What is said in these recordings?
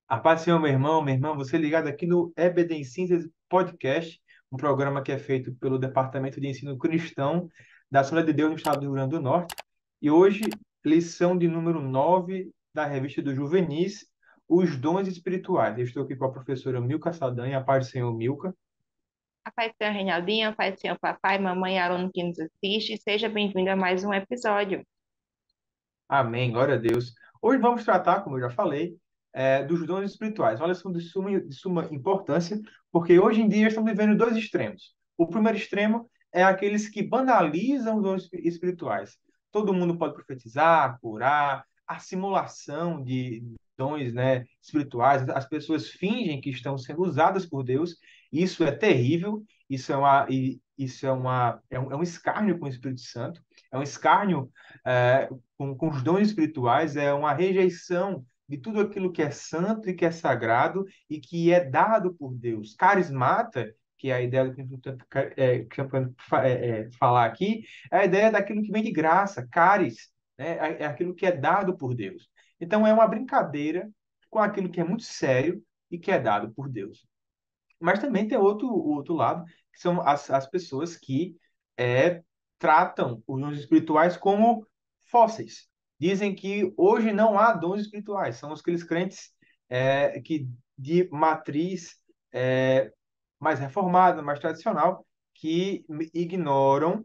A paz do Senhor, meu irmão, minha irmã, você ligado aqui no EBD em Síntese Podcast, um programa que é feito pelo Departamento de Ensino Cristão da Assembleia de Deus no estado do Rio Grande do Norte. E hoje, lição de número 9 da revista do Juvenis, Os Dons Espirituais. Eu estou aqui com a professora Milka Saldanha, a paz do Senhor, Milka. A paz do Senhor Reinaldinho, a paz do Senhor Papai, mamãe, aluno que nos assiste, seja bem-vindo a mais um episódio. Amém, glória a Deus. Hoje vamos tratar, como eu já falei, dos dons espirituais. Olha, são de suma importância, porque hoje em dia estamos vivendo dois extremos. O primeiro extremo é aqueles que banalizam os dons espirituais. Todo mundo pode profetizar, curar, a simulação de dons, né, espirituais. As pessoas fingem que estão sendo usadas por Deus. Isso é terrível. Isso é um escárnio com o Espírito Santo. É um escárnio com os dons espirituais, é uma rejeição de tudo aquilo que é santo e que é sagrado e que é dado por Deus. Carismata, que é a ideia do que eu estou tentando falar aqui, é a ideia daquilo que vem de graça, caris, né? É aquilo que é dado por Deus. Então, é uma brincadeira com aquilo que é muito sério e que é dado por Deus. Mas também tem o outro lado, que são as pessoas que é, tratam os dons espirituais como fósseis. Dizem que hoje não há dons espirituais. São aqueles crentes que de matriz é, mais reformada, mais tradicional, que ignoram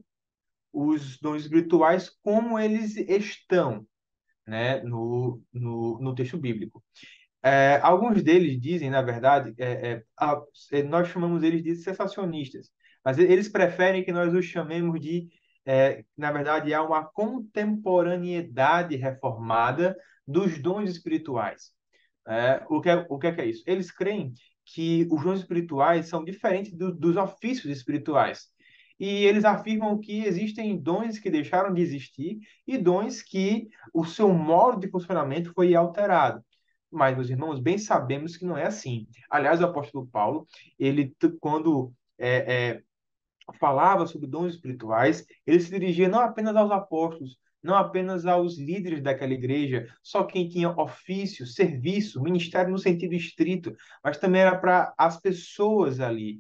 os dons espirituais como eles estão, né, no texto bíblico. Alguns deles dizem, na verdade, nós chamamos eles de cessacionistas, mas eles preferem que nós os chamemos de, na verdade, há uma contemporaneidade reformada dos dons espirituais. O que é isso? Eles creem que os dons espirituais são diferentes dos ofícios espirituais. E eles afirmam que existem dons que deixaram de existir e dons que o seu modo de funcionamento foi alterado. Mas, meus irmãos, bem sabemos que não é assim. Aliás, o apóstolo Paulo, quando falava sobre dons espirituais, ele se dirigia não apenas aos apóstolos, não apenas aos líderes daquela igreja, só quem tinha ofício, serviço, ministério no sentido estrito, mas também era para as pessoas ali.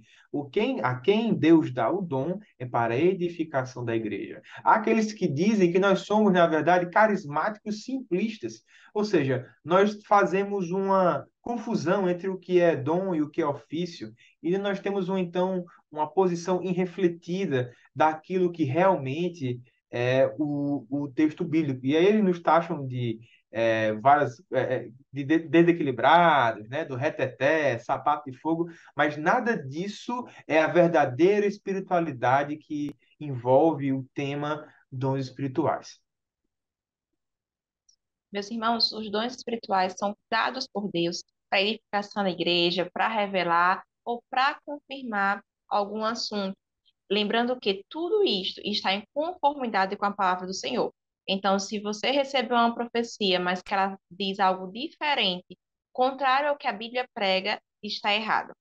A quem Deus dá o dom é para a edificação da igreja. Há aqueles que dizem que nós somos, na verdade, carismáticos simplistas, ou seja, nós fazemos uma confusão entre o que é dom e o que é ofício, e nós temos então uma posição irrefletida daquilo que realmente é o texto bíblico. E aí eles nos taxam de desequilibrados, né, do reteté, sapato de fogo, mas nada disso é a verdadeira espiritualidade que envolve o tema dons espirituais. Meus irmãos, os dons espirituais são dados por Deus para edificação da igreja, para revelar ou para confirmar algum assunto. Lembrando que tudo isto está em conformidade com a palavra do Senhor. Então, se você recebeu uma profecia, mas que ela diz algo diferente, contrário ao que a Bíblia prega, está errado.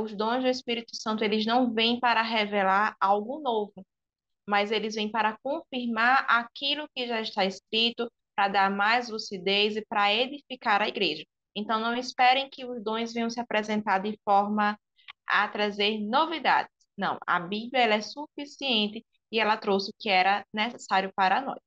Os dons do Espírito Santo, eles não vêm para revelar algo novo, mas eles vêm para confirmar aquilo que já está escrito, para dar mais lucidez e para edificar a igreja. Então, não esperem que os dons venham se apresentar de forma a trazer novidades. Não, a Bíblia ela é suficiente e ela trouxe o que era necessário para nós.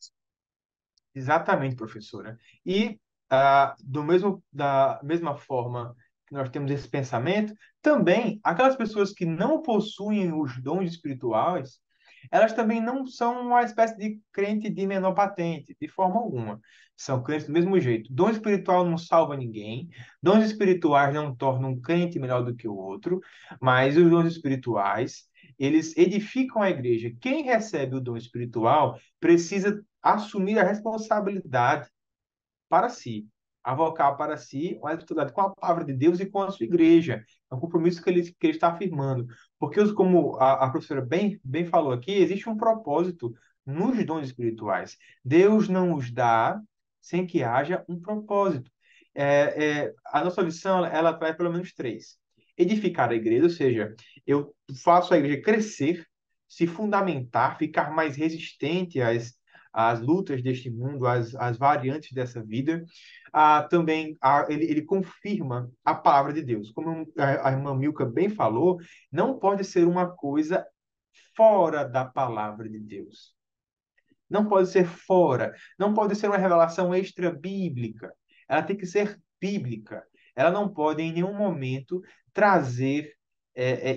Exatamente, professora. E da mesma forma que nós temos esse pensamento, também aquelas pessoas que não possuem os dons espirituais, elas também não são uma espécie de crente de menor patente, de forma alguma. São crentes do mesmo jeito. Dom espiritual não salva ninguém, dons espirituais não tornam um crente melhor do que o outro, mas os dons espirituais, eles edificam a igreja. Quem recebe o dom espiritual precisa assumir a responsabilidade para si, avocar para si uma responsabilidade com a palavra de Deus e com a sua igreja. É um compromisso que ele está afirmando. Porque, como a professora bem falou aqui, existe um propósito nos dons espirituais. Deus não os dá sem que haja um propósito. A nossa lição, ela traz pelo menos três. Edificar a igreja, ou seja, eu faço a igreja crescer, se fundamentar, ficar mais resistente as lutas deste mundo, as variantes dessa vida. Também ele confirma a palavra de Deus. Como a irmã Milka bem falou, não pode ser uma coisa fora da palavra de Deus. Não pode ser fora, não pode ser uma revelação extra-bíblica. Ela tem que ser bíblica. Ela não pode, em nenhum momento, trazer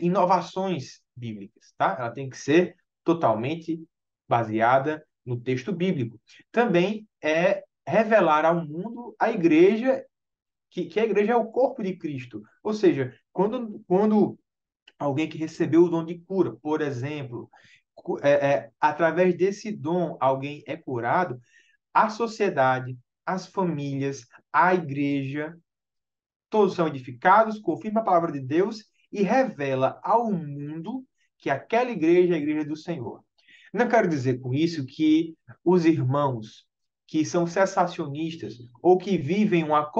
inovações bíblicas, tá? Ela tem que ser totalmente baseada no texto bíblico. Também é revelar ao mundo a igreja, que a igreja é o corpo de Cristo. Ou seja, quando alguém que recebeu o dom de cura, por exemplo, através desse dom alguém é curado, a sociedade, as famílias, a igreja, todos são edificados, confirma a palavra de Deus e revela ao mundo que aquela igreja é a igreja do Senhor. Não quero dizer com isso que os irmãos que são cessacionistas ou que vivem uma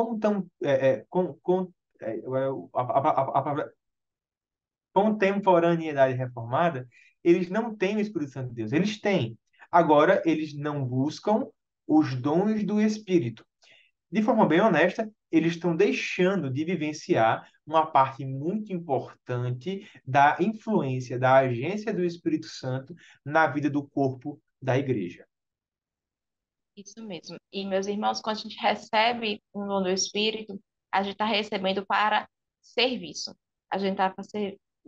contemporaneidade reformada, eles não têm o Espírito Santo de Deus. Eles têm. Agora, eles não buscam os dons do Espírito. De forma bem honesta, eles estão deixando de vivenciar uma parte muito importante da influência, da agência do Espírito Santo na vida do corpo da igreja. Isso mesmo. E, meus irmãos, quando a gente recebe um dom do Espírito, a gente está recebendo para serviço. A gente está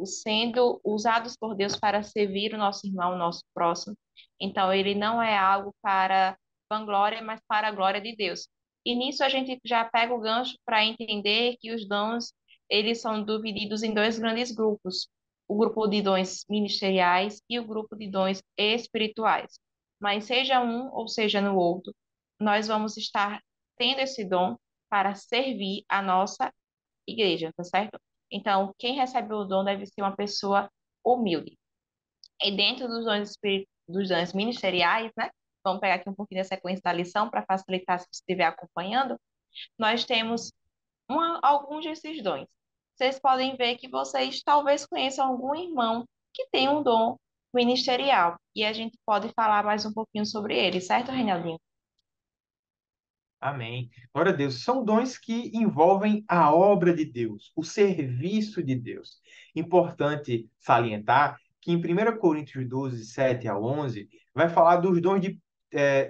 sendo usados por Deus para servir o nosso irmão, o nosso próximo. Então, ele não é algo para vanglória, mas para a glória de Deus. E nisso a gente já pega o gancho para entender que os dons, eles são divididos em dois grandes grupos. O grupo de dons ministeriais e o grupo de dons espirituais. Mas seja um ou seja no outro, nós vamos estar tendo esse dom para servir a nossa igreja, tá certo? Então, quem recebe o dom deve ser uma pessoa humilde. E dentro dos dons ministeriais, né? Vamos pegar aqui um pouquinho da sequência da lição para facilitar se você estiver acompanhando. Nós temos alguns desses dons. Vocês podem ver que vocês talvez conheçam algum irmão que tem um dom ministerial. E a gente pode falar mais um pouquinho sobre ele, certo, Reinaldinho? Amém. Glória a Deus. São dons que envolvem a obra de Deus, o serviço de Deus. Importante salientar que em 1 Coríntios 12, 7 a 11, vai falar dos dons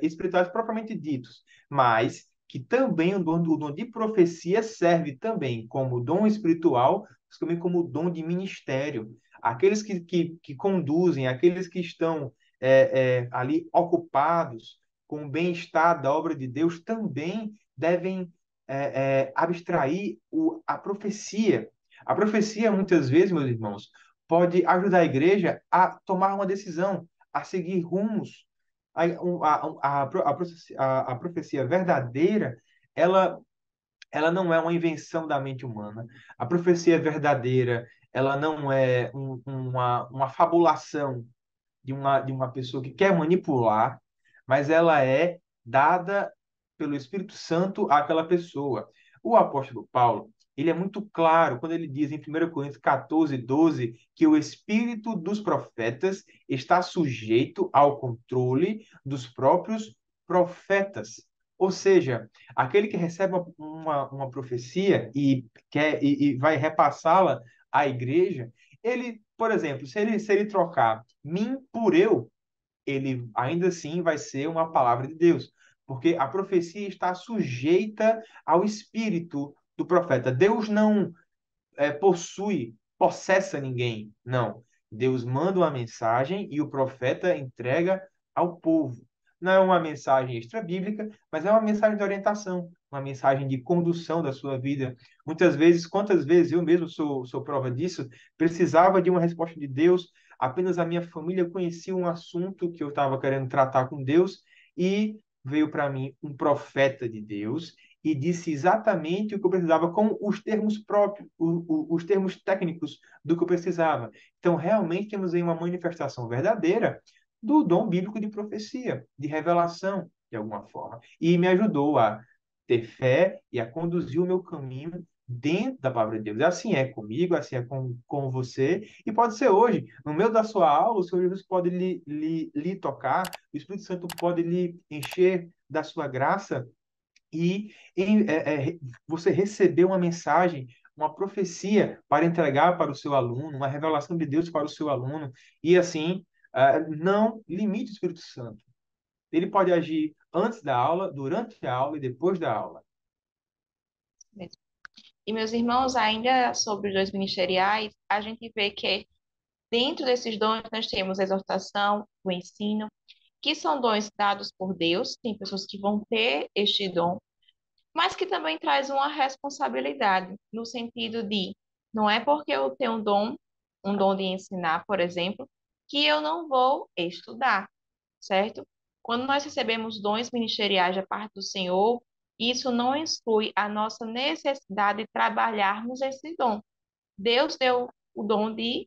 espirituais propriamente ditos, mas que também o dom de profecia serve também como dom espiritual, mas também como dom de ministério. Aqueles que conduzem, aqueles que estão ali ocupados com o bem-estar da obra de Deus, também devem abstrair a profecia. A profecia, muitas vezes, meus irmãos, pode ajudar a igreja a tomar uma decisão, a seguir rumos. A profecia verdadeira, ela, ela não é uma invenção da mente humana. A profecia verdadeira, ela não é uma fabulação de uma pessoa que quer manipular, mas ela é dada pelo Espírito Santo àquela pessoa. O apóstolo Paulo, ele é muito claro quando ele diz em 1 Coríntios 14, 12, que o espírito dos profetas está sujeito ao controle dos próprios profetas. Ou seja, aquele que recebe uma profecia e vai repassá-la à igreja, ele, por exemplo, se ele trocar mim por eu, ele ainda assim vai ser uma palavra de Deus, porque a profecia está sujeita ao espírito do profeta. Deus não possessa ninguém, não. Deus manda uma mensagem e o profeta entrega ao povo. Não é uma mensagem extra-bíblica, mas é uma mensagem de orientação, uma mensagem de condução da sua vida. Muitas vezes, quantas vezes eu mesmo sou prova disso, precisava de uma resposta de Deus, apenas a minha família conhecia um assunto que eu estava querendo tratar com Deus e veio para mim um profeta de Deus e disse exatamente o que eu precisava com os termos próprios, os termos técnicos do que eu precisava. Então, realmente temos aí uma manifestação verdadeira do dom bíblico de profecia, de revelação, de alguma forma. E me ajudou a ter fé e a conduzir o meu caminho dentro da palavra de Deus. Assim é comigo, assim é com você, e pode ser hoje. No meio da sua aula, o Senhor Jesus pode lhe tocar, o Espírito Santo pode lhe encher da sua graça e você receber uma mensagem, uma profecia para entregar para o seu aluno, uma revelação de Deus para o seu aluno, e assim, não limite o Espírito Santo. Ele pode agir antes da aula, durante a aula e depois da aula. E meus irmãos, ainda sobre os dons ministeriais, a gente vê que dentro desses dons nós temos a exortação, o ensino, que são dons dados por Deus, tem pessoas que vão ter este dom, mas que também traz uma responsabilidade, no sentido de, não é porque eu tenho um dom de ensinar, por exemplo, que eu não vou estudar, certo? Quando nós recebemos dons ministeriais da parte do Senhor, isso não exclui a nossa necessidade de trabalharmos esse dom. Deus deu o dom de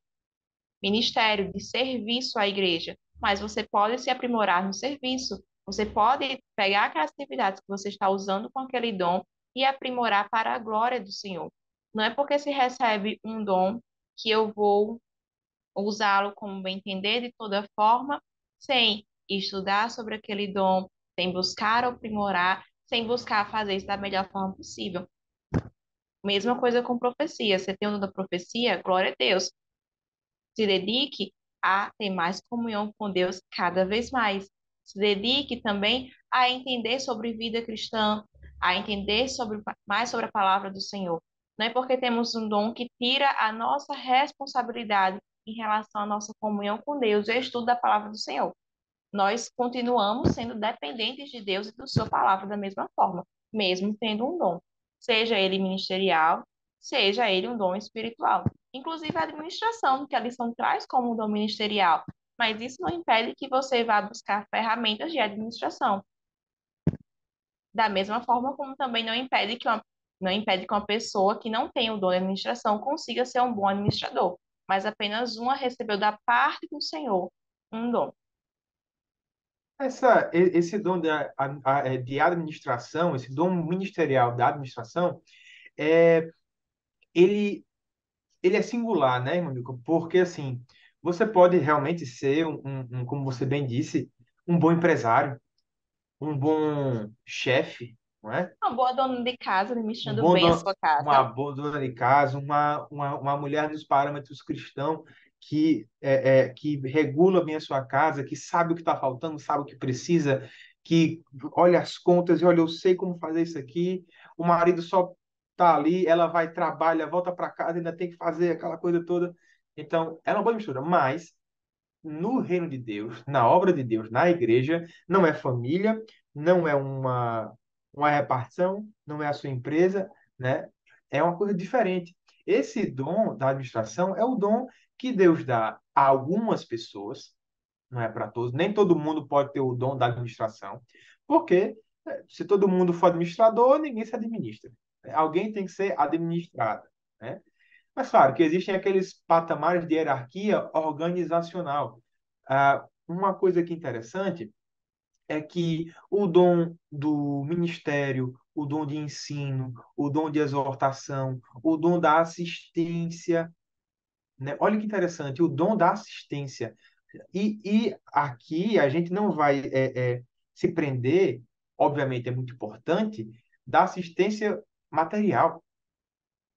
ministério, de serviço à igreja, mas você pode se aprimorar no serviço. Você pode pegar aquelas atividades que você está usando com aquele dom e aprimorar para a glória do Senhor. Não é porque se recebe um dom que eu vou usá-lo como bem entender de toda forma, sem estudar sobre aquele dom, sem buscar aprimorar, sem buscar fazer isso da melhor forma possível. Mesma coisa com profecia. Você tem o dom da profecia, glória a Deus. Se dedique a ter mais comunhão com Deus cada vez mais. Se dedique também a entender sobre vida cristã, a entender mais sobre a palavra do Senhor. Não é porque temos um dom que tira a nossa responsabilidade em relação à nossa comunhão com Deus e o estudo da palavra do Senhor. Nós continuamos sendo dependentes de Deus e da sua palavra da mesma forma, mesmo tendo um dom, seja ele ministerial, seja ele um dom espiritual. Inclusive a administração, que a lição traz como um dom ministerial, mas isso não impede que você vá buscar ferramentas de administração. Da mesma forma como também não impede que uma pessoa que não tem o dom de administração consiga ser um bom administrador, mas apenas uma recebeu da parte do Senhor um dom. Esse dom de administração, esse dom ministerial da administração, é, ele, ele é singular, né, irmão Milton? Porque, assim, você pode realmente ser, como você bem disse, um bom empresário, um bom chefe, não é? Uma boa dona de casa, Um administrando bom bem a dono, sua uma casa. boa dona de casa, uma mulher nos parâmetros cristãos que regula bem a sua casa, que sabe o que está faltando, sabe o que precisa, que olha as contas e olha, eu sei como fazer isso aqui. O marido só está ali, ela vai, trabalha, volta para casa, ainda tem que fazer aquela coisa toda. Então, ela é uma boa mistura, mas no reino de Deus, na obra de Deus, na igreja, não é família, não é uma repartição, não é a sua empresa, né? É uma coisa diferente. Esse dom da administração é o dom que Deus dá a algumas pessoas, não é para todos, nem todo mundo pode ter o dom da administração, porque se todo mundo for administrador, ninguém se administra. Alguém tem que ser administrado, né? Mas claro que existem aqueles patamares de hierarquia organizacional. Uma coisa que é interessante é que o dom do ministério, o dom de ensino, o dom de exortação, o dom da assistência, né? Olha que interessante, o dom da assistência. E aqui a gente não vai se prender, obviamente é muito importante, da assistência material,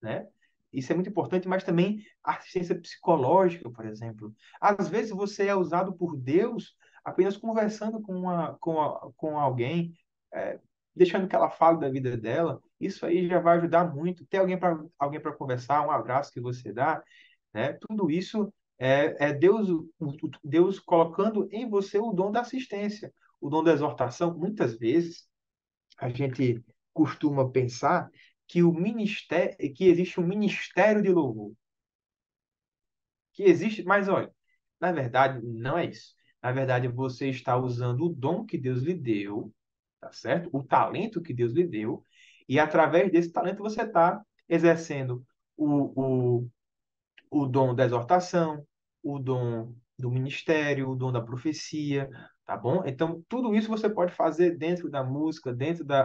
né? Isso é muito importante, mas também a assistência psicológica, por exemplo. Às vezes você é usado por Deus apenas conversando com alguém, é, deixando que ela fale da vida dela. Isso aí já vai ajudar muito. Ter alguém para conversar, um abraço que você dá, né? Tudo isso é Deus colocando em você o dom da assistência, o dom da exortação. Muitas vezes a gente costuma pensar que existe um ministério de louvor, que existe, mas olha, na verdade não é isso. Na verdade, você está usando o dom que Deus lhe deu, tá certo? O talento que Deus lhe deu, e através desse talento você está exercendo o, o dom da exortação, o dom do ministério, o dom da profecia, tá bom? Então, tudo isso você pode fazer dentro da música,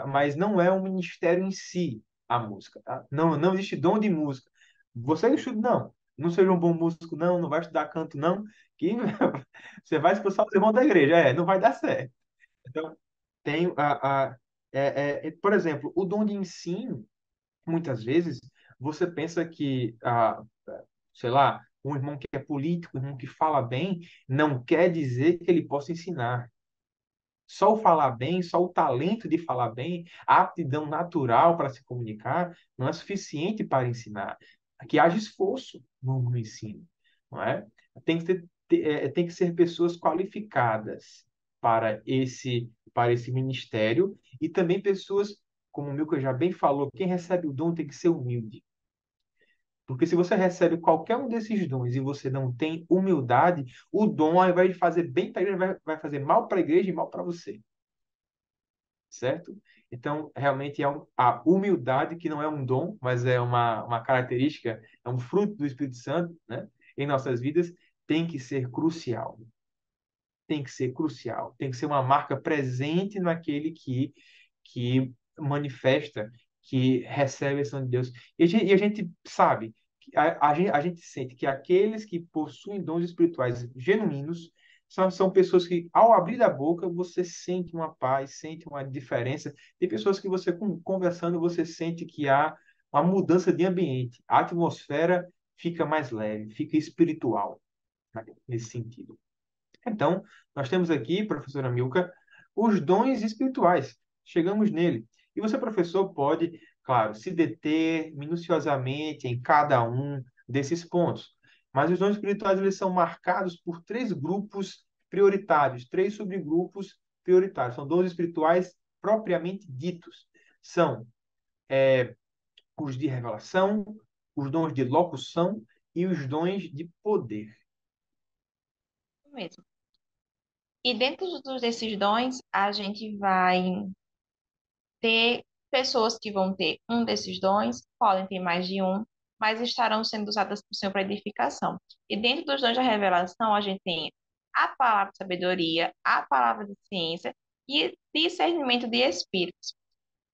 mas não é um ministério em si, a música, tá? Não, não existe dom de música. Você estuda, não. Não seja um bom músico, não. Não vai estudar canto, não. Que você vai expulsar os irmãos da igreja. Não vai dar certo. Então, tem por exemplo, o dom de ensino, muitas vezes, você pensa que, sei lá, um irmão que é político, um irmão que fala bem, não quer dizer que ele possa ensinar. Só o falar bem, só o talento de falar bem, a aptidão natural para se comunicar, não é suficiente para ensinar. Que haja esforço no ensino, não é? Tem que tem que ser pessoas qualificadas para esse ministério e também pessoas, como o Milton já bem falou, quem recebe o dom tem que ser humilde. Porque se você recebe qualquer um desses dons e você não tem humildade, o dom, ao invés de fazer bem para a igreja, vai fazer mal para a igreja e mal para você, certo? Então, realmente é a humildade, que não é um dom, mas é uma característica, é um fruto do Espírito Santo, né? Em nossas vidas, tem que ser crucial. Tem que ser crucial. Tem que ser uma marca presente naquele que manifesta, que recebe a ação de Deus. E a gente sabe, a gente sente que aqueles que possuem dons espirituais genuínos são pessoas que, ao abrir a boca, você sente uma paz, sente uma diferença. Tem pessoas que você, conversando, você sente que há uma mudança de ambiente. A atmosfera fica mais leve, fica espiritual, né, nesse sentido. Então, nós temos aqui, professora Milka, os dons espirituais. Chegamos nele. E você, professor, pode, claro, se deter minuciosamente em cada um desses pontos. Mas os dons espirituais, eles são marcados por três grupos prioritários, três subgrupos prioritários. São dons espirituais propriamente ditos. São os de revelação, os dons de locução e os dons de poder. Mesmo. E dentro desses dons, a gente vai ter pessoas que vão ter um desses dons, podem ter mais de um, mas estarão sendo usadas por Senhor para edificação. E dentro dos dons da revelação, a gente tem a palavra de sabedoria, a palavra de ciência e discernimento de espíritos.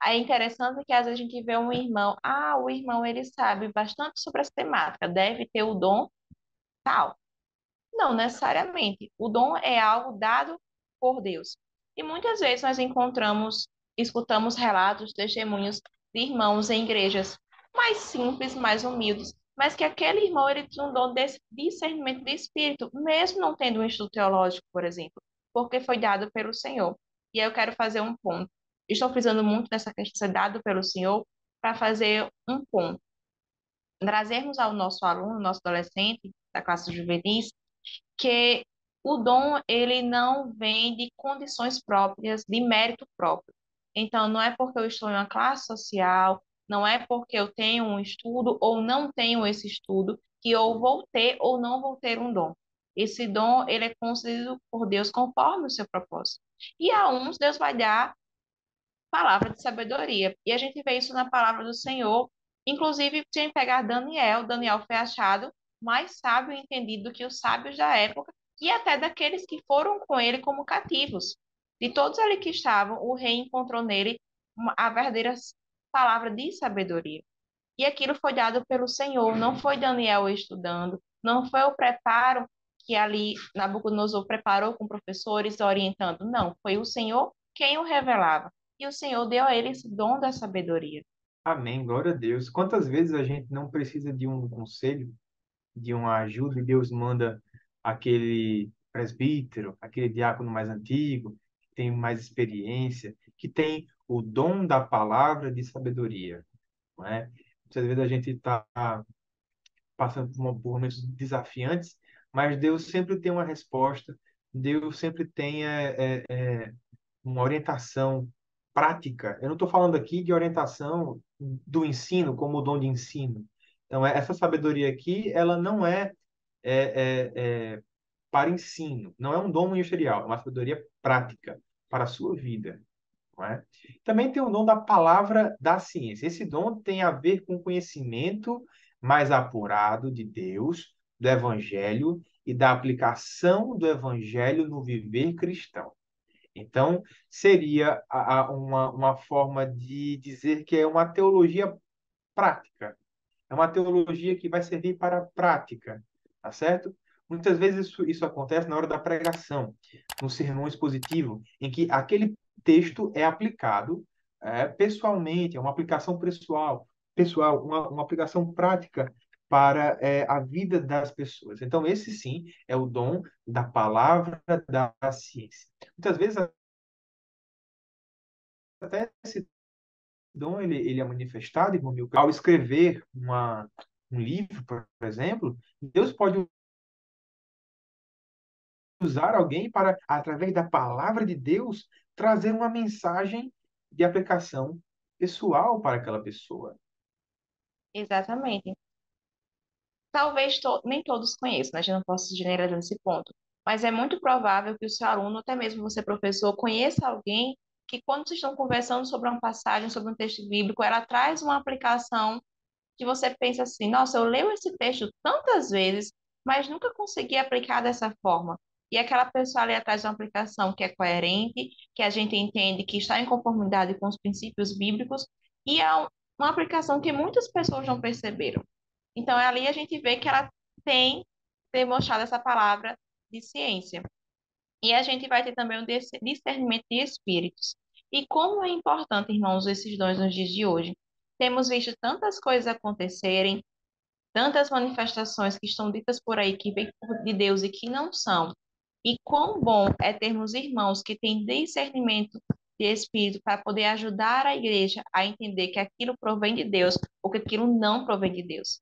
Aí é interessante que às vezes a gente vê um irmão, o irmão ele sabe bastante sobre essa temática, deve ter o dom tal. Não necessariamente. O dom é algo dado por Deus. E muitas vezes nós escutamos relatos, testemunhos de irmãos em igrejas mais simples, mais humildes, mas que aquele irmão ele tinha um dom desse discernimento de espírito, mesmo não tendo um estudo teológico, por exemplo, porque foi dado pelo Senhor. E aí eu quero fazer um ponto. Estou frisando muito nessa questão de ser dado pelo Senhor para fazer um ponto. Trazermos ao nosso aluno, nosso adolescente da classe juvenis, que o dom ele não vem de condições próprias, de mérito próprio. Então, não é porque eu estou em uma classe social, não é porque eu tenho um estudo ou não tenho esse estudo que eu vou ter ou não vou ter um dom. Esse dom ele é concedido por Deus conforme o seu propósito. E a uns Deus vai dar palavra de sabedoria. E a gente vê isso na palavra do Senhor. Inclusive, se a gente pegar Daniel, Daniel foi achado mais sábio e entendido que os sábios da época e até daqueles que foram com ele como cativos. De todos ali que estavam, o rei encontrou nele a verdadeira palavra de sabedoria. E aquilo foi dado pelo Senhor, não foi Daniel estudando, não foi o preparo que ali Nabucodonosor preparou com professores orientando, não, foi o Senhor quem o revelava. E o Senhor deu a ele esse dom da sabedoria. Amém, glória a Deus. Quantas vezes a gente não precisa de um conselho, de uma ajuda, e Deus manda aquele presbítero, aquele diácono mais antigo, que tem mais experiência, que tem o dom da palavra de sabedoria, não é? Muitas vezes a gente está passando por momentos desafiantes, mas Deus sempre tem uma resposta, Deus sempre tem uma orientação prática. Eu não estou falando aqui de orientação do ensino, como o dom de ensino. Então, essa sabedoria aqui, ela não é, para ensino, não é um dom ministerial, é uma sabedoria prática para a sua vida. Não é? Também tem o dom da palavra da ciência. Esse dom tem a ver com o conhecimento mais apurado de Deus, do Evangelho e da aplicação do Evangelho no viver cristão. Então, seria uma forma de dizer que é uma teologia prática. É uma teologia que vai servir para a prática, tá certo? Muitas vezes isso acontece na hora da pregação, no sermão expositivo, em que aquele texto é aplicado pessoalmente, é uma aplicação pessoal, uma aplicação prática para a vida das pessoas. Então, esse sim é o dom da palavra da ciência. Muitas vezes, até esse dom ele é manifestado, irmão Milton, ao escrever um livro, por exemplo. Deus pode usar alguém para, através da palavra de Deus, trazer uma mensagem de aplicação pessoal para aquela pessoa. Exatamente. Talvez nem todos conheçam, né? A gente não posso generalizar nesse ponto. Mas é muito provável que o seu aluno, até mesmo você, professor, conheça alguém que, quando vocês estão conversando sobre uma passagem, sobre um texto bíblico, ela traz uma aplicação que você pensa assim: nossa, eu leio esse texto tantas vezes, mas nunca consegui aplicar dessa forma. E aquela pessoa ali traz uma aplicação que é coerente, que a gente entende que está em conformidade com os princípios bíblicos, e é uma aplicação que muitas pessoas não perceberam. Então, ali a gente vê que ela tem demonstrado essa palavra de ciência. E a gente vai ter também um discernimento de espíritos. E como é importante, irmãos, esses dons nos dias de hoje. Temos visto tantas coisas acontecerem, tantas manifestações que estão ditas por aí que vêm de Deus e que não são. E quão bom é termos irmãos que têm discernimento de espírito para poder ajudar a igreja a entender que aquilo provém de Deus ou que aquilo não provém de Deus.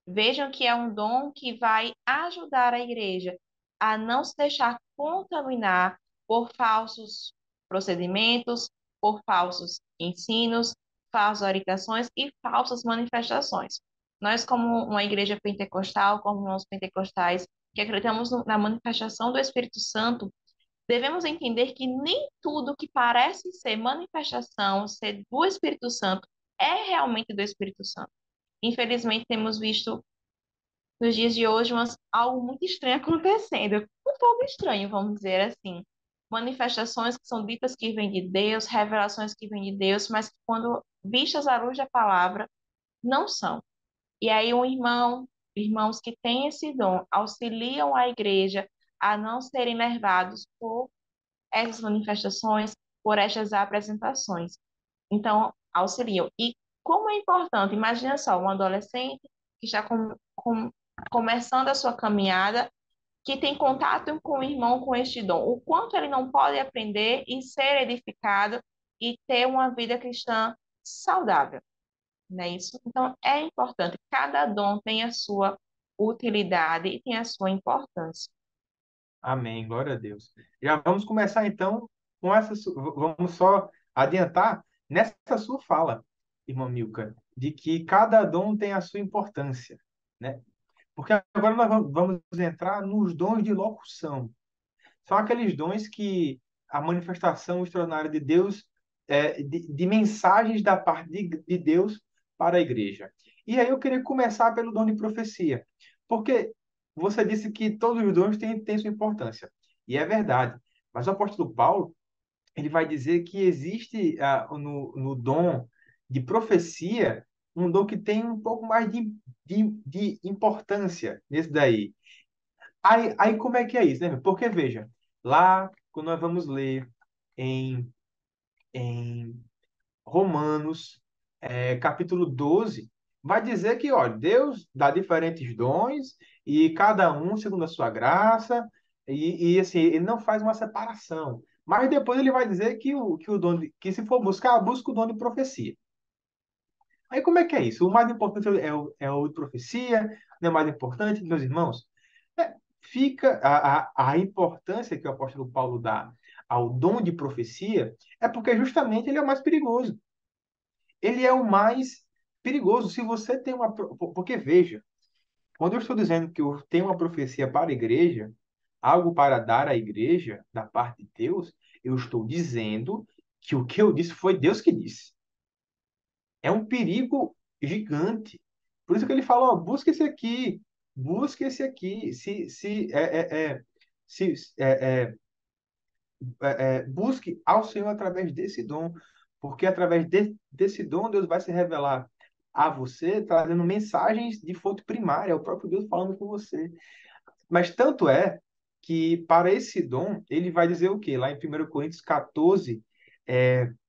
Vejam que é um dom que vai ajudar a igreja a não se deixar contaminar por falsos procedimentos, por falsos ensinos, falsas orientações e falsas manifestações. Nós, como uma igreja pentecostal, como nós pentecostais, que acreditamos na manifestação do Espírito Santo, devemos entender que nem tudo que parece ser manifestação, ser do Espírito Santo, é realmente do Espírito Santo. Infelizmente, temos visto nos dias de hoje algo muito estranho acontecendo. Um pouco estranho, vamos dizer assim. Manifestações que são ditas que vêm de Deus, revelações que vêm de Deus, mas que quando vistas à luz da palavra, não são. E aí irmãos que têm esse dom, auxiliam a igreja a não serem levados por essas manifestações, por estas apresentações. Então, auxiliam. E como é importante, imagina só, um adolescente que está começando a sua caminhada, que tem contato com o irmão com este dom, o quanto ele não pode aprender e ser edificado e ter uma vida cristã saudável, não é isso? Então, é importante, cada dom tem a sua utilidade e tem a sua importância. Amém, glória a Deus. Já vamos começar então com vamos só adiantar nessa sua fala, irmã Milka, de que cada dom tem a sua importância, né? Porque agora nós vamos entrar nos dons de locução. São aqueles dons que a manifestação extraordinária de Deus, de mensagens da parte de Deus para a igreja. E aí eu queria começar pelo dom de profecia, porque você disse que todos os dons têm sua importância, e é verdade. Mas o apóstolo Paulo, ele vai dizer que existe no dom de profecia um dom que tem um pouco mais de importância nesse daí. Aí como é que é isso, né? Porque, veja, lá, quando nós vamos ler em, em Romanos, capítulo 12, vai dizer que, ó, Deus dá diferentes dons e cada um segundo a sua graça, e assim, ele não faz uma separação. Mas depois ele vai dizer que o que se for buscar, busca o dom de profecia. Aí como é que é isso? O mais importante é o de profecia, não é mais importante, meus irmãos? Fica a importância que o apóstolo Paulo dá ao dom de profecia é porque justamente ele é o mais perigoso. Ele é o mais perigoso. Se você tem Porque, veja, quando eu estou dizendo que eu tenho uma profecia para a igreja, algo para dar à igreja, da parte de Deus, eu estou dizendo que o que eu disse foi Deus que disse. É um perigo gigante. Por isso que ele fala, ó, busque esse aqui, se, busque ao Senhor através desse dom, porque através desse dom Deus vai se revelar a você, trazendo mensagens de fonte primária, é o próprio Deus falando com você. Mas tanto é que para esse dom, ele vai dizer o quê? Lá em 1 Coríntios 14,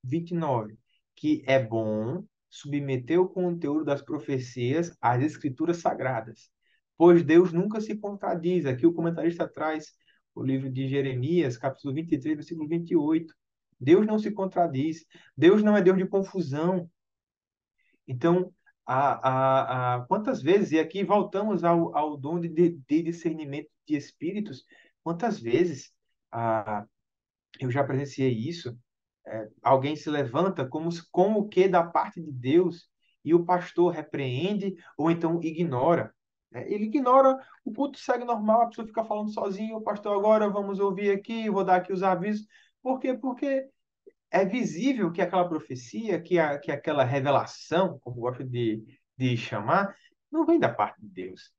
29, que é bom submeter o conteúdo das profecias às escrituras sagradas, pois Deus nunca se contradiz. Aqui o comentarista traz o livro de Jeremias, capítulo 23, versículo 28. Deus não se contradiz. Deus não é Deus de confusão. Então, quantas vezes, e aqui voltamos ao dom de discernimento de espíritos, quantas vezes eu já presenciei isso, alguém se levanta como que da parte de Deus e o pastor repreende ou então ignora. Né? Ele ignora, o culto segue normal, a pessoa fica falando sozinho, o pastor agora vamos ouvir aqui, vou dar aqui os avisos. Por quê? Porque é visível que aquela profecia, que aquela revelação, como gosto de chamar, não vem da parte de Deus.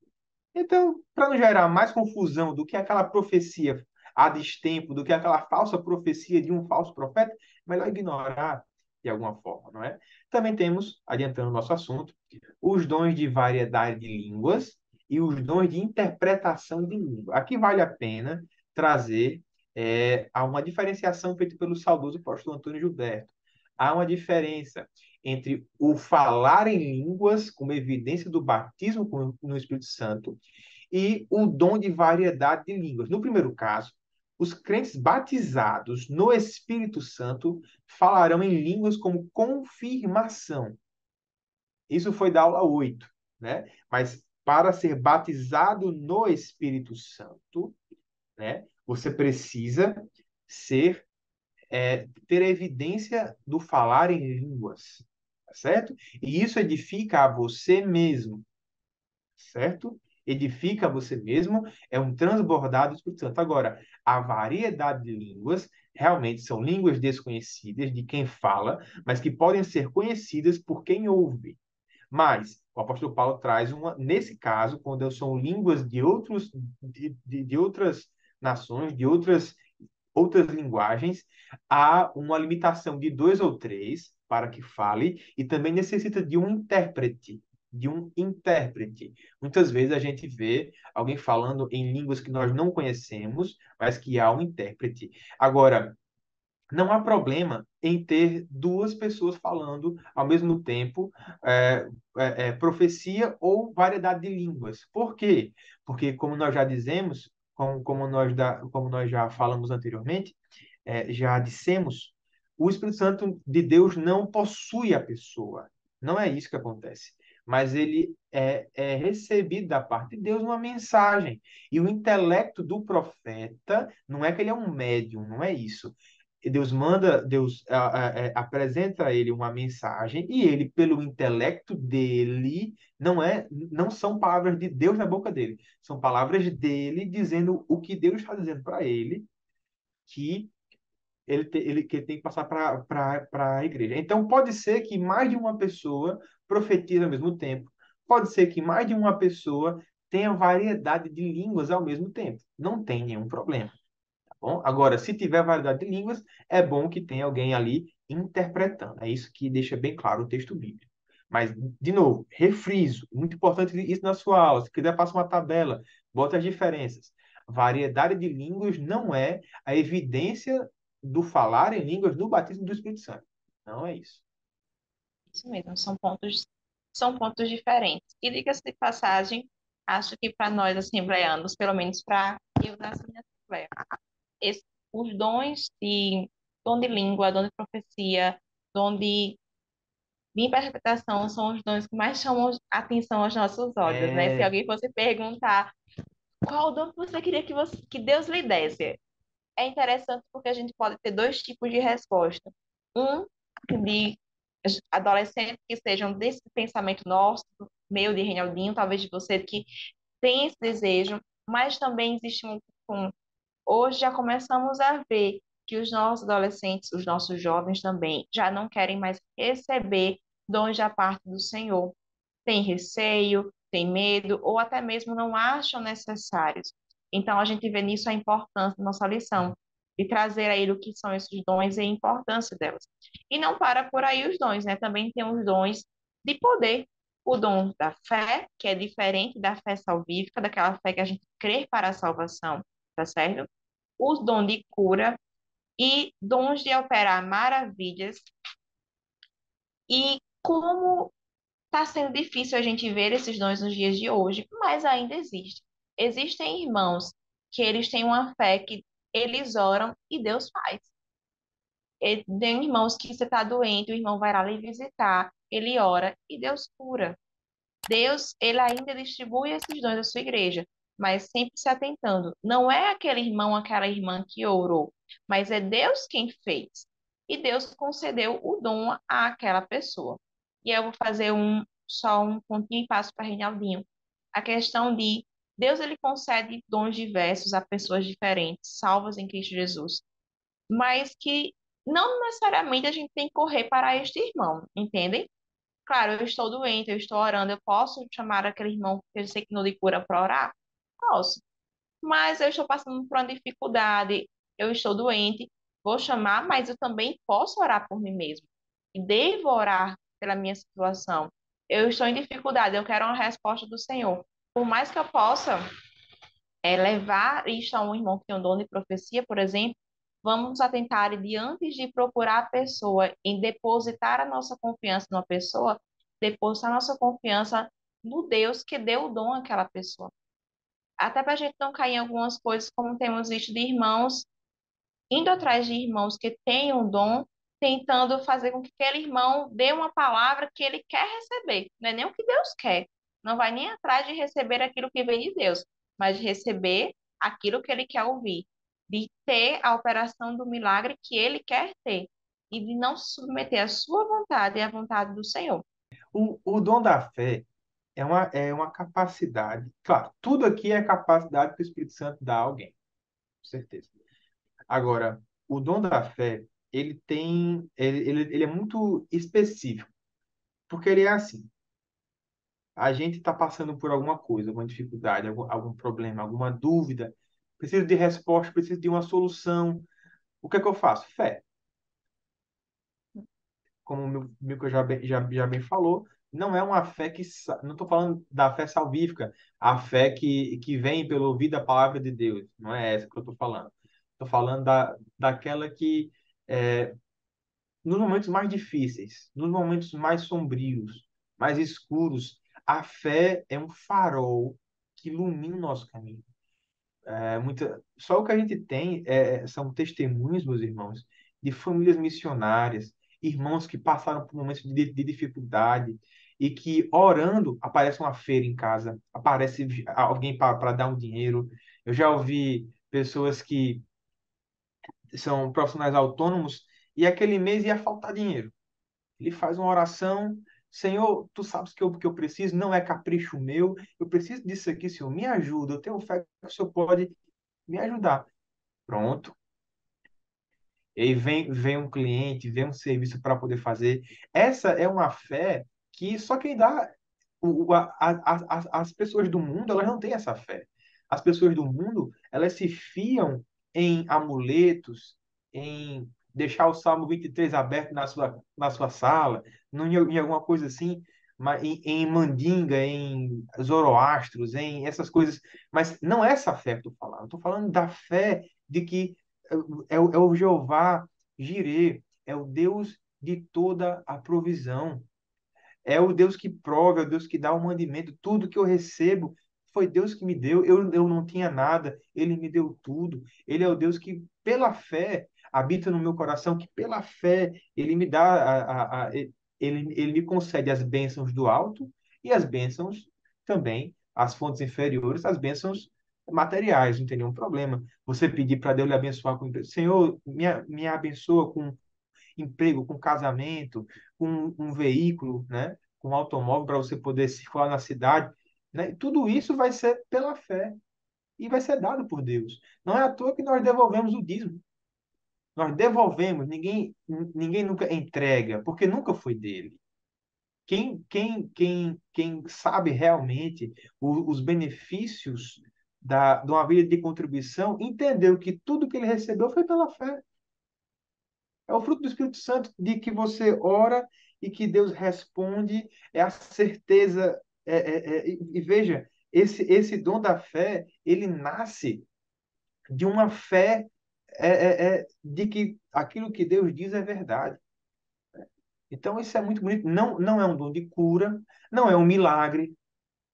Então, para não gerar mais confusão do que aquela profecia a destempo, do que aquela falsa profecia de um falso profeta, melhor ignorar de alguma forma, não é? Também temos, adiantando o nosso assunto, os dons de variedade de línguas e os dons de interpretação de língua. Aqui vale a pena trazer há uma diferenciação feita pelo saudoso apóstolo Antônio Gilberto. Há uma diferença entre o falar em línguas, como evidência do batismo no Espírito Santo, e o dom de variedade de línguas. No primeiro caso, os crentes batizados no Espírito Santo falarão em línguas como confirmação. Isso foi da aula 8, né? Mas para ser batizado no Espírito Santo, né, você precisa ser ter evidência do falar em línguas, tá certo? E isso edifica a você mesmo, certo? Edifica você mesmo, é um transbordado do Espírito Santo. Agora, a variedade de línguas realmente são línguas desconhecidas de quem fala, mas que podem ser conhecidas por quem ouve. Mas o apóstolo Paulo traz nesse caso, quando são línguas de de outras nações, de outras linguagens, há uma limitação de dois ou três para que fale e também necessita de um intérprete. De um intérprete. Muitas vezes a gente vê alguém falando em línguas que nós não conhecemos, mas que há um intérprete. Agora, não há problema em ter duas pessoas falando ao mesmo tempo profecia ou variedade de línguas. Por quê? Porque, como nós já dizemos, como nós já falamos anteriormente, já dissemos, o Espírito Santo de Deus não possui a pessoa. Não é isso que acontece. Mas ele é recebido da parte de Deus uma mensagem. E o intelecto do profeta não é que ele é um médium, não é isso. Deus apresenta a ele uma mensagem e ele, pelo intelecto dele, não são palavras de Deus na boca dele, são palavras dele dizendo o que Deus está dizendo para ele que que tem que passar para a igreja. Então, pode ser que mais de uma pessoa profetize ao mesmo tempo. Pode ser que mais de uma pessoa tenha variedade de línguas ao mesmo tempo. Não tem nenhum problema. Tá bom? Agora, se tiver variedade de línguas, é bom que tenha alguém ali interpretando. É isso que deixa bem claro o texto bíblico. Mas, de novo, refriso, muito importante isso na sua aula. Se quiser, faça uma tabela, bota as diferenças. Variedade de línguas não é a evidência do falar em línguas no batismo do Espírito Santo. Não é isso. Isso mesmo, são pontos diferentes. E diga-se de passagem, acho que para nós assembleanos, pelo menos para eu da minha assembleia, esse- os dom de língua, dom de profecia, dom de interpretação são os dons que mais chamam a atenção aos nossos olhos, né? Se É, alguém fosse perguntar qual dom que você queria que Deus lhe desse, é interessante porque a gente pode ter dois tipos de resposta. Um de adolescentes que sejam desse pensamento nosso, meu de Reinaldinho, talvez de você, que tem esse desejo, mas também existe hoje já começamos a ver que os nossos adolescentes, os nossos jovens também, já não querem mais receber dons da parte do Senhor. Tem receio, tem medo, ou até mesmo não acham necessários. Então, a gente vê nisso a importância da nossa lição, de trazer a ele o que são esses dons e a importância delas. E não para por aí os dons, né? Também tem os dons de poder. O dom da fé, que é diferente da fé salvífica, daquela fé que a gente crê para a salvação, tá certo? O dom de cura e dons de operar maravilhas. E como está sendo difícil a gente ver esses dons nos dias de hoje, mas ainda existe. Existem irmãos que eles têm uma fé que eles oram e Deus faz. E tem irmãos que você está doente, o irmão vai lá lhe visitar, ele ora e Deus cura. Deus, ele ainda distribui esses dons à sua igreja, mas sempre se atentando. Não é aquele irmão, aquela irmã que orou, mas é Deus quem fez. E Deus concedeu o dom àquela pessoa. E eu vou fazer só um pontinho e passo para Reinaldinho. A questão de Deus, ele concede dons diversos a pessoas diferentes, salvas em Cristo Jesus, mas que não necessariamente a gente tem que correr para este irmão, entendem? Claro, eu estou doente, eu estou orando, eu posso chamar aquele irmão que eu sei que não de cura para orar? Posso. Mas eu estou passando por uma dificuldade, eu estou doente, vou chamar, mas eu também posso orar por mim mesmo. E devo orar pela minha situação. Eu estou em dificuldade, eu quero uma resposta do Senhor. Por mais que eu possa levar isto a um irmão que tem um dom de profecia, por exemplo, vamos atentar de antes de procurar a pessoa, em depositar a nossa confiança numa pessoa, depositar a nossa confiança no Deus que deu o dom àquela pessoa. Até para a gente não cair em algumas coisas, como temos visto de irmãos indo atrás de irmãos que têm um dom, tentando fazer com que aquele irmão dê uma palavra que ele quer receber. Não é nem o que Deus quer. Não vai nem atrás de receber aquilo que vem de Deus, mas de receber aquilo que ele quer ouvir, de ter a operação do milagre que ele quer ter e de não se submeter à sua vontade e à vontade do Senhor. O dom da fé é uma capacidade. Claro, tudo aqui é capacidade que o Espírito Santo dá a alguém, com certeza. Agora, o dom da fé, ele é muito específico, porque ele é assim. A gente está passando por alguma coisa, alguma dificuldade, algum problema, alguma dúvida, preciso de resposta, preciso de uma solução. O que é que eu faço? Fé. Como o Milton já bem falou, não é uma fé não estou falando da fé salvífica, a fé que vem pelo ouvir da palavra de Deus. Não é essa que eu estou falando. Estou falando daquela que, é, nos momentos mais difíceis, nos momentos mais sombrios, mais escuros, a fé é um farol que ilumina o nosso caminho. Só o que a gente tem são testemunhos, meus irmãos, de famílias missionárias, irmãos que passaram por momentos de dificuldade e que, orando, aparece uma feira em casa, aparece alguém para dar um dinheiro. Eu já ouvi pessoas que são profissionais autônomos e aquele mês ia faltar dinheiro. Ele faz uma oração: Senhor, tu sabes que eu preciso, não é capricho meu, eu preciso disso aqui, Senhor, me ajuda, eu tenho fé que o Senhor pode me ajudar. Pronto. E aí vem um cliente, vem um serviço para poder fazer. Essa é uma fé que só quem dá. As pessoas do mundo, elas não têm essa fé. As pessoas do mundo, elas se fiam em amuletos, em deixar o Salmo 23 aberto na sua sala, em alguma coisa assim, em mandinga, em zoroastros, em essas coisas. Mas não é essa fé que eu estou falando. Eu estou falando da fé de que é o Jeová Jireh, é o Deus de toda a provisão. É o Deus que prova, é o Deus que dá o mandamento. Tudo que eu recebo foi Deus que me deu. Eu não tinha nada, Ele me deu tudo. Ele é o Deus que, pela fé, habita no meu coração, que pela fé Ele me dá, ele me concede as bênçãos do alto e as bênçãos também, as fontes inferiores, as bênçãos materiais, não tem nenhum problema. Você pedir para Deus lhe abençoar com emprego. Senhor, me abençoa com emprego, com casamento, com um veículo, né? Com um automóvel para você poder circular na cidade, né? Tudo isso vai ser pela fé e vai ser dado por Deus. Não é à toa que nós devolvemos o dízimo. Nós devolvemos, ninguém nunca entrega, porque nunca foi dele. Quem sabe realmente os benefícios de uma vida de contribuição, entendeu que tudo que ele recebeu foi pela fé. É o fruto do Espírito Santo de que você ora e que Deus responde, é a certeza. E veja, esse dom da fé, ele nasce de uma fé de que aquilo que Deus diz é verdade. Então, isso é muito bonito. Não, não é um dom de cura, não é um milagre.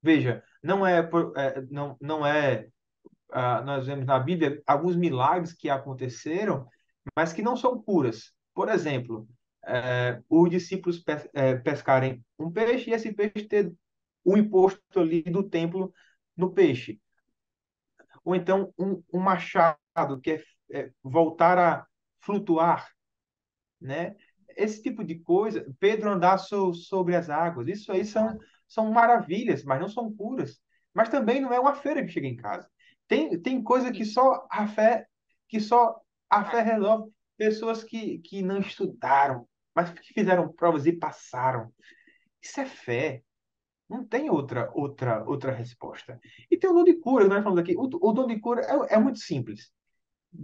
Veja, não é nós vemos na Bíblia alguns milagres que aconteceram, mas que não são curas. Por exemplo, os discípulos pescarem um peixe e esse peixe ter o imposto ali do templo no peixe. Ou então um machado que voltar a flutuar, né? Esse tipo de coisa, Pedro andar sobre as águas, isso aí são maravilhas, mas não são curas. Mas também não é uma feira que chega em casa. Tem coisa Isso. que só a fé resolve. Pessoas que não estudaram, mas que fizeram provas e passaram. Isso é fé. Não tem outra resposta. E tem o dom de cura, que nós falamos aqui. O dom de cura é muito simples.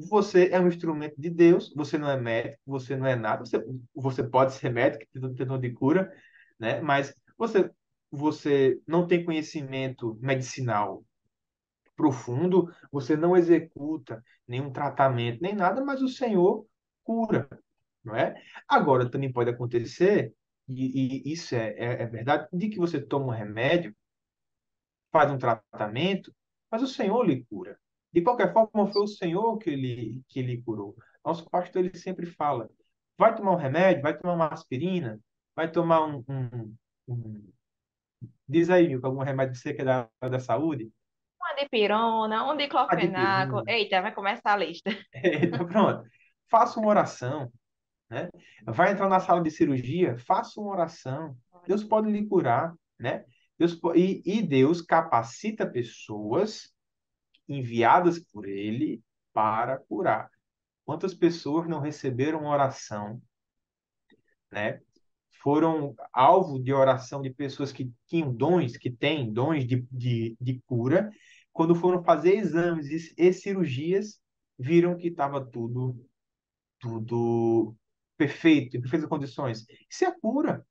Você é um instrumento de Deus, você não é médico, você não é nada, você pode ser médico, ter dom de cura, né? Mas você não tem conhecimento medicinal profundo, você não executa nenhum tratamento, nem nada, mas o Senhor cura, não é? Agora, também pode acontecer, e isso é verdade, de que você toma um remédio, faz um tratamento, mas o Senhor lhe cura. De qualquer forma, foi o Senhor que lhe curou. Nosso pastor ele sempre fala: vai tomar um remédio, vai tomar uma aspirina, vai tomar diz aí algum remédio que você quer da saúde? Uma dipirona, um diclofenaco. Adipirina. Eita, vai começar a lista. Então, pronto. Faça uma oração, né? Vai entrar na sala de cirurgia, faça uma oração. Deus pode lhe curar, né? E Deus capacita pessoas enviadas por ele para curar. Quantas pessoas não receberam uma oração, né? Foram alvo de oração de pessoas que tinham dons, que têm dons de cura, quando foram fazer exames e cirurgias, viram que estava tudo perfeito, em perfeitas condições. Isso é a cura.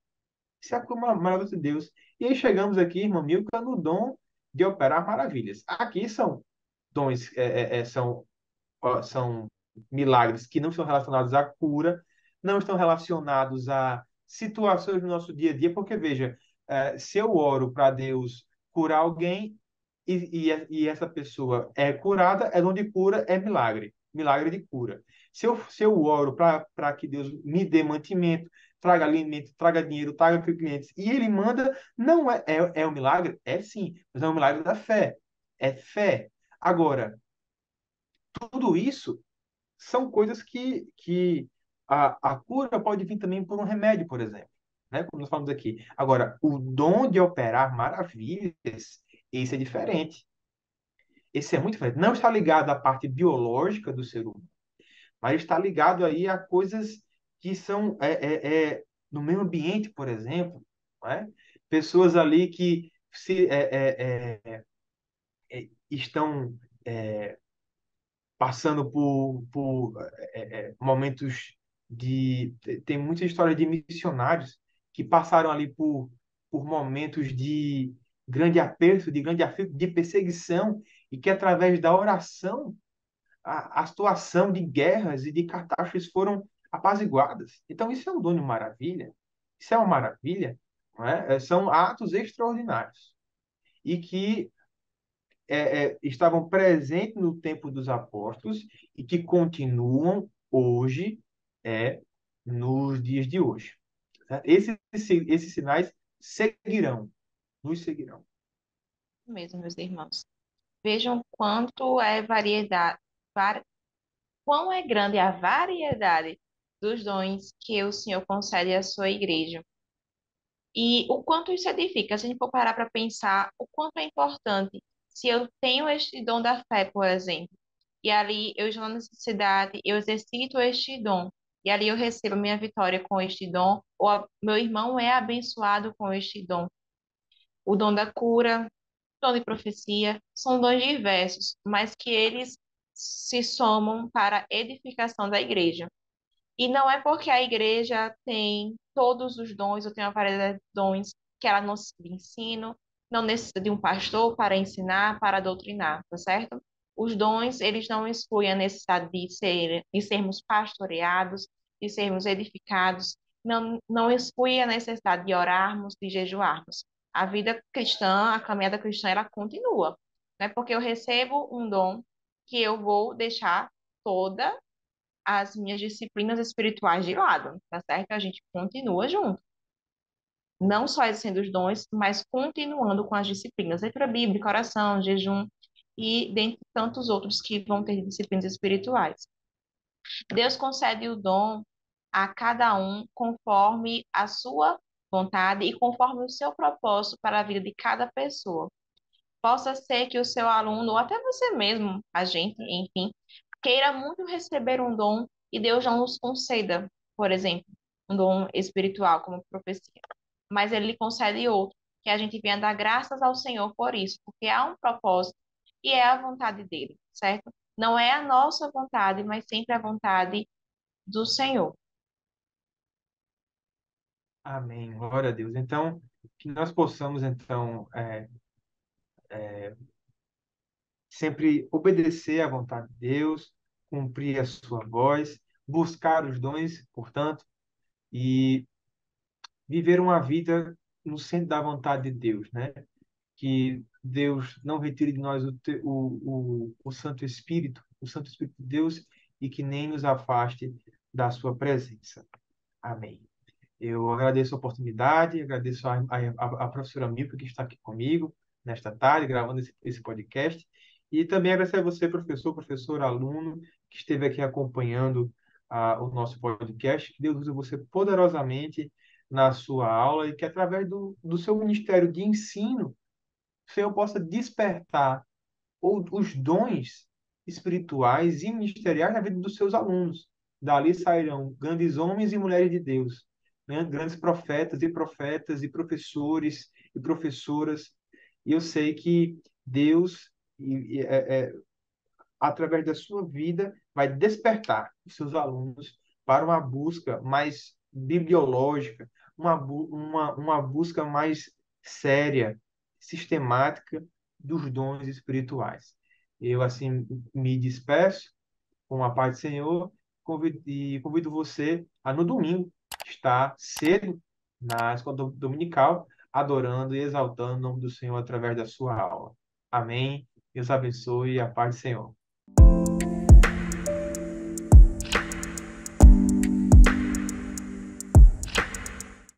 Isso é a cura maravilhosa de Deus. E aí chegamos aqui, irmã Milka, no dom de operar maravilhas. Aqui são dons, são milagres que não estão relacionados à cura, não estão relacionados a situações do nosso dia a dia, porque veja, se eu oro para Deus curar alguém e essa pessoa é curada, é dom de cura, é milagre, milagre de cura. Se eu oro para que Deus me dê mantimento, traga alimento, traga dinheiro, traga clientes, e Ele manda, não é um milagre? É sim, mas é um milagre da fé. É fé. Agora, tudo isso são coisas que a cura pode vir também por um remédio, por exemplo, né? Como nós falamos aqui. Agora, o dom de operar maravilhas, esse é diferente. Esse é muito diferente. Não está ligado à parte biológica do ser humano, mas está ligado aí a coisas que são no meio ambiente, por exemplo, não é? Pessoas ali que estão passando por momentos de. Tem muita história de missionários que passaram ali por momentos de grande aperto, de grande aflito, de perseguição, e que através da oração a situação de guerras e de catástrofes foram apaziguadas. Então, isso é um dom de maravilha. Isso é uma maravilha. Não é? São atos extraordinários. E que estavam presentes no tempo dos apóstolos e que continuam hoje, é, nos dias de hoje. Certo? Esses sinais seguirão, nos seguirão. Mesmo, meus irmãos. Vejam quanto é variedade, quão é grande a variedade dos dons que o Senhor concede à sua igreja. E o quanto isso edifica, se a gente for parar para pensar, o quanto é importante. Se eu tenho este dom da fé, por exemplo, e ali eu estou na necessidade, eu exercito este dom, e ali eu recebo minha vitória com este dom, ou meu irmão é abençoado com este dom. O dom da cura, o dom de profecia, são dons diversos, mas que eles se somam para a edificação da igreja. E não é porque a igreja tem todos os dons, ou tem uma variedade de dons, que ela não necessita de ensino, não necessita de um pastor para ensinar, para doutrinar, tá certo? Os dons, eles não excluem a necessidade de sermos pastoreados, de sermos edificados, não exclui a necessidade de orarmos, de jejuarmos. A vida cristã, a caminhada cristã, ela continua. Não é porque eu recebo um dom que eu vou deixar toda as minhas disciplinas espirituais de lado, tá certo? A gente continua junto. Não só exercendo os dons, mas continuando com as disciplinas, leitura bíblica, oração, jejum e dentre tantos outros que vão ter disciplinas espirituais. Deus concede o dom a cada um conforme a sua vontade e conforme o seu propósito para a vida de cada pessoa. Possa ser que o seu aluno, ou até você mesmo, a gente, enfim, queira muito receber um dom e Deus não nos conceda, por exemplo, um dom espiritual, como profecia. Mas Ele lhe concede outro, que a gente venha dar graças ao Senhor por isso, porque há um propósito e é a vontade dele, certo? Não é a nossa vontade, mas sempre a vontade do Senhor. Amém. Glória a Deus. Então, que nós possamos, então, sempre obedecer à vontade de Deus, cumprir a sua voz, buscar os dons, portanto, e viver uma vida no centro da vontade de Deus, né? Que Deus não retire de nós o Santo Espírito de Deus, e que nem nos afaste da sua presença. Amém. Eu agradeço a oportunidade, agradeço a professora Milka que está aqui comigo nesta tarde, gravando esse podcast. E também agradecer a você, professor, professor, aluno, que esteve aqui acompanhando o nosso podcast. Que Deus use você poderosamente na sua aula e que, através do seu ministério de ensino, o Senhor possa despertar os dons espirituais e ministeriais na vida dos seus alunos. Dali sairão grandes homens e mulheres de Deus, né? Grandes profetas e professores e professoras. E eu sei que Deus, através da sua vida, vai despertar os seus alunos para uma busca mais bibliológica, uma busca mais séria, sistemática dos dons espirituais. Eu, assim, me despeço com a paz do Senhor e convido você a, no domingo, estar cedo na escola dominical, adorando e exaltando o nome do Senhor através da sua aula. Amém. Deus abençoe e a paz do Senhor.